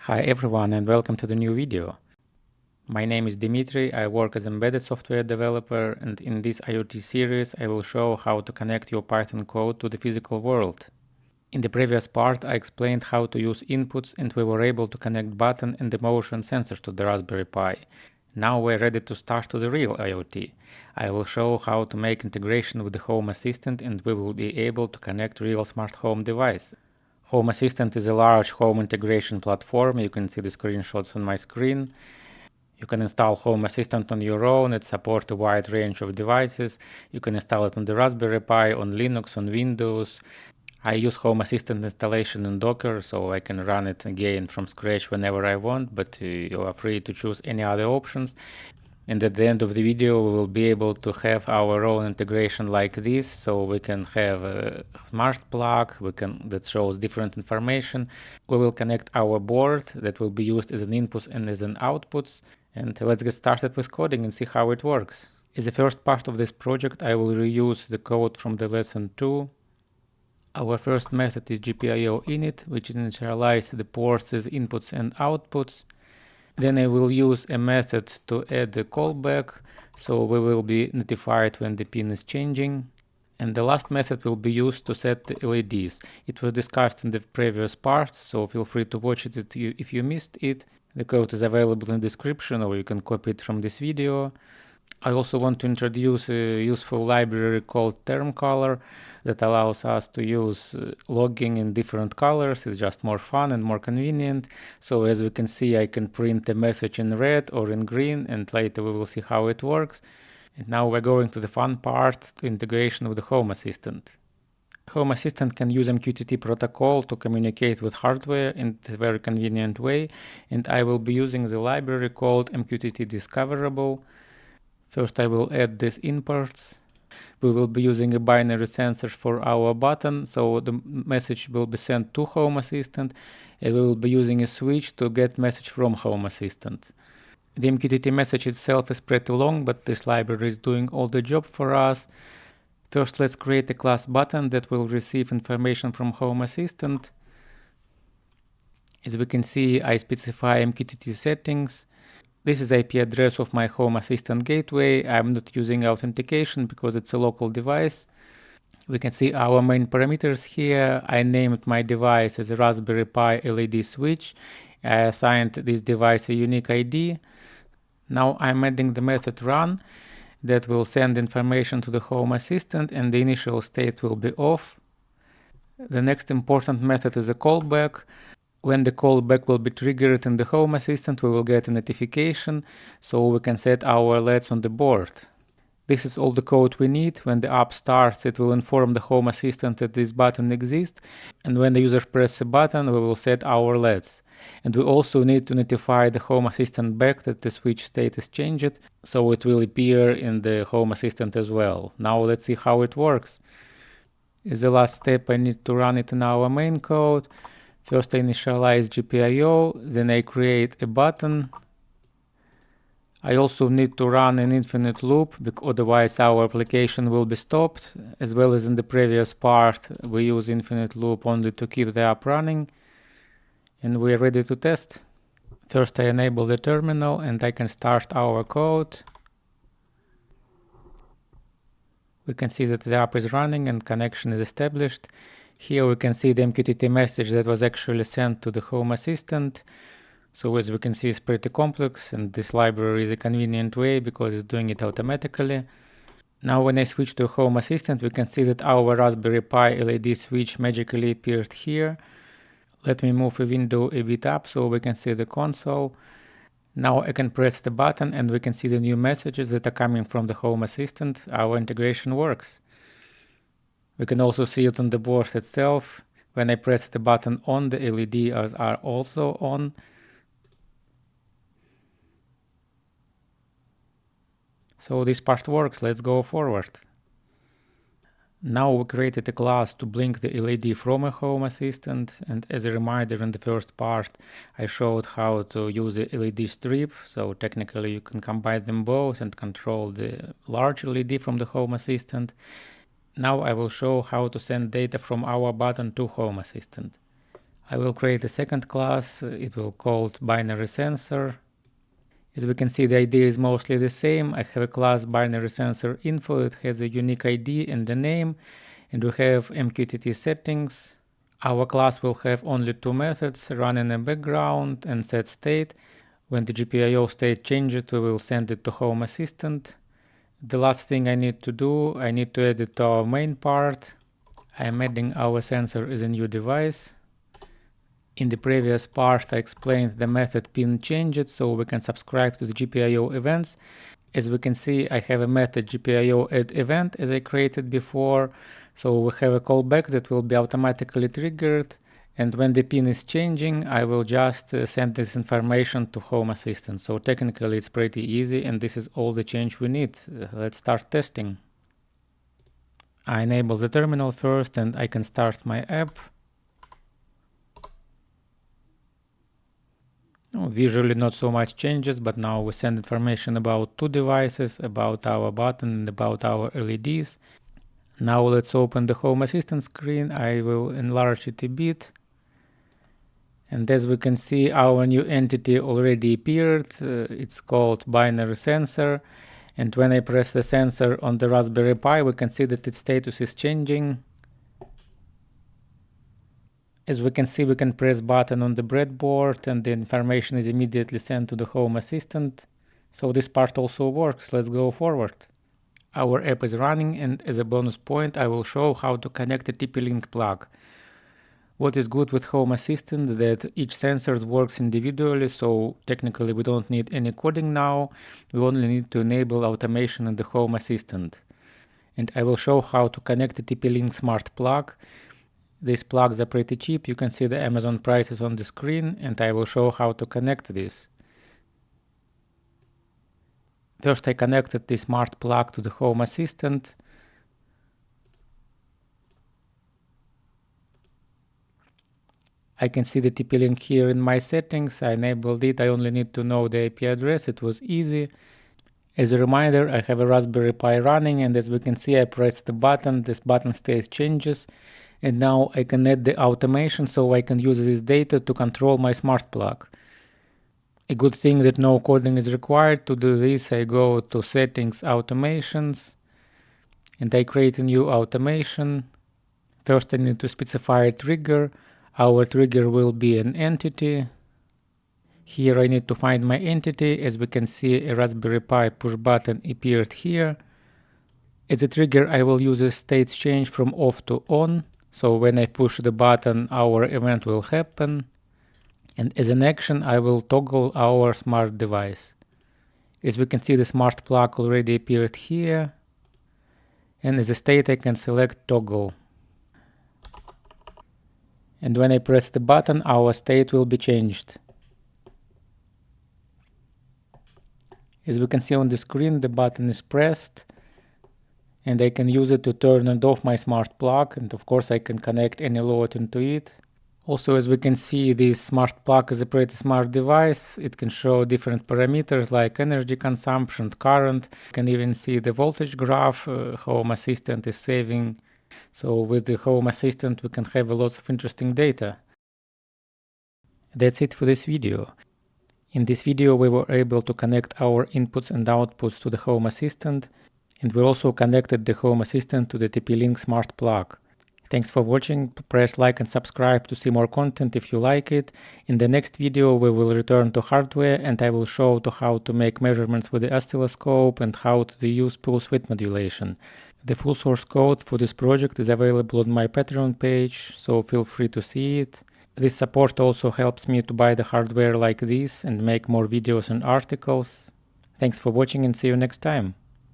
Hi everyone and welcome to the new video. My name is Dimitri, I work as embedded software developer, and in this IoT series I will show how to connect your Python code to the physical world. In the previous part I explained how to use inputs and we were able to connect button and the motion sensors to the Raspberry Pi. Now we're ready to start to the real IoT. I will show how to make integration with the Home Assistant and we will be able to connect real smart home device. Home Assistant is a large home integration platform. You can see the screenshots on my screen. You can install Home Assistant on your own. It supports a wide range of devices. You can install it on the Raspberry Pi, on Linux, on Windows. I use Home Assistant installation in Docker, so I can run it again from scratch whenever I want, but you are free to choose any other options. And at the end of the video, we will be able to have our own integration like this. So we can have a smart plug that shows different information. We will connect our board that will be used as an input and as an output. And let's get started with coding and see how it works. As the first part of this project, I will reuse the code from the lesson 2. Our first method is GPIO init, which initializes the ports as inputs and outputs. Then I will use a method to add a callback, so we will be notified when the pin is changing. And the last method will be used to set the LEDs. It was discussed in the previous parts, so feel free to watch it if you missed it. The code is available in the description, or you can copy it from this video. I also want to introduce a useful library called termcolor that allows us to use logging in different colors. It's just more fun and more convenient. So as we can see, I can print a message in red or in green, and later we will see how it works. And now we're going to the fun part, to integration with the Home Assistant. Home Assistant can use MQTT protocol to communicate with hardware in a very convenient way, and I will be using the library called MQTT Discoverable. First I will add these imports. We will be using a binary sensor for our button, so the message will be sent to Home Assistant, and we will be using a switch to get message from Home Assistant. The MQTT message itself is pretty long, but this library is doing all the job for us. First let's create a class button that will receive information from Home Assistant. As we can see, I specify MQTT settings. This is the IP address of my Home Assistant gateway. I'm not using authentication because it's a local device. We can see our main parameters here. I named my device as a Raspberry Pi LED switch. I assigned this device a unique ID. Now I'm adding the method run that will send information to the Home Assistant, and the initial state will be off. The next important method is a callback. When the callback will be triggered in the Home Assistant, we will get a notification, so we can set our LEDs on the board. This is all the code we need. When the app starts, it will inform the Home Assistant that this button exists, and when the user presses a button, we will set our LEDs. And we also need to notify the Home Assistant back that the switch state is changed, so it will appear in the Home Assistant as well. Now let's see how it works. As the last step, I need to run it in our main code. First I initialize GPIO, then I create a button. I also need to run an infinite loop, because otherwise our application will be stopped. As well as in the previous part, we use infinite loop only to keep the app running. And we are ready to test. First I enable the terminal and I can start our code. We can see that the app is running and connection is established. Here we can see the MQTT message that was actually sent to the Home Assistant. So as we can see, it's pretty complex, and this library is a convenient way because it's doing it automatically. Now when I switch to Home Assistant, we can see that our Raspberry Pi LED switch magically appeared here. Let me move the window a bit up so we can see the console. Now I can press the button and we can see the new messages that are coming from the Home Assistant. Our integration works. We can also see it on the board itself. When I press the button on, the LEDs are also on. So this part works. Let's go forward. Now we created a class to blink the LED from a Home Assistant, and as a reminder, in the first part I showed how to use the LED strip, so technically you can combine them both and control the large LED from the Home Assistant. Now I will show how to send data from our button to Home Assistant. I will create a second class. It will called binary sensor. As we can see, the idea is mostly the same. I have a class binary sensor info that has a unique ID and a name, and we have MQTT settings. Our class will have only two methods, run in the background and set state. When the GPIO state changes, we will send it to Home Assistant. The last thing I need to do, I need to add it to our main part. I am adding our sensor as a new device. In the previous part, I explained the method pin changed so we can subscribe to the GPIO events. As we can see, I have a method GPIO add event as I created before. So we have a callback that will be automatically triggered. And when the pin is changing, I will just send this information to Home Assistant. So technically it's pretty easy, and this is all the change we need. Let's start testing. I enable the terminal first and I can start my app. Visually not so much changes, but now we send information about two devices, about our button and about our LEDs. Now let's open the Home Assistant screen. I will enlarge it a bit. And as we can see, our new entity already appeared. It's called binary sensor. And when I press the sensor on the Raspberry Pi, we can see that its status is changing. As we can see, we can press button on the breadboard and the information is immediately sent to the Home Assistant. So this part also works. Let's go forward. Our app is running, and as a bonus point, I will show how to connect a TP-Link plug. What is good with Home Assistant that each sensor works individually, so technically we don't need any coding now. We only need to enable automation in the Home Assistant. And I will show how to connect a TP-Link smart plug. These plugs are pretty cheap. You can see the Amazon prices on the screen, and I will show how to connect this. First, I connected the smart plug to the Home Assistant. I can see the TP-Link here in my settings. I enabled it. I only need to know the IP address. It was easy. As a reminder, I have a Raspberry Pi running, and as we can see, I press the button. This button state changes. And now I can add the automation so I can use this data to control my smart plug. A good thing that no coding is required. To do this, I go to Settings, Automations, and I create a new automation. First, I need to specify a trigger. Our trigger will be an entity. Here I need to find my entity. As we can see, a Raspberry Pi push button appeared here. As a trigger, I will use a state change from off to on. So when I push the button, our event will happen. And as an action, I will toggle our smart device. As we can see, the smart plug already appeared here. And as a state, I can select toggle. And when I press the button, our state will be changed. As we can see on the screen, the button is pressed. And I can use it to turn and off my smart plug, and of course I can connect any load into it. Also, as we can see, this smart plug is a pretty smart device. It can show different parameters like energy consumption, current. You can even see the voltage graph Home Assistant is saving. So with the Home Assistant we can have a lot of interesting data. That's it for this video. In this video we were able to connect our inputs and outputs to the Home Assistant. And we also connected the Home Assistant to the TP-Link smart plug. Thanks for watching. Press like and subscribe to see more content if you like it. In the next video we will return to hardware and I will show how to make measurements with the oscilloscope and how to use pulse width modulation. The full source code for this project is available on my Patreon page, so feel free to see it. This support also helps me to buy the hardware like this and make more videos and articles. Thanks for watching and see you next time.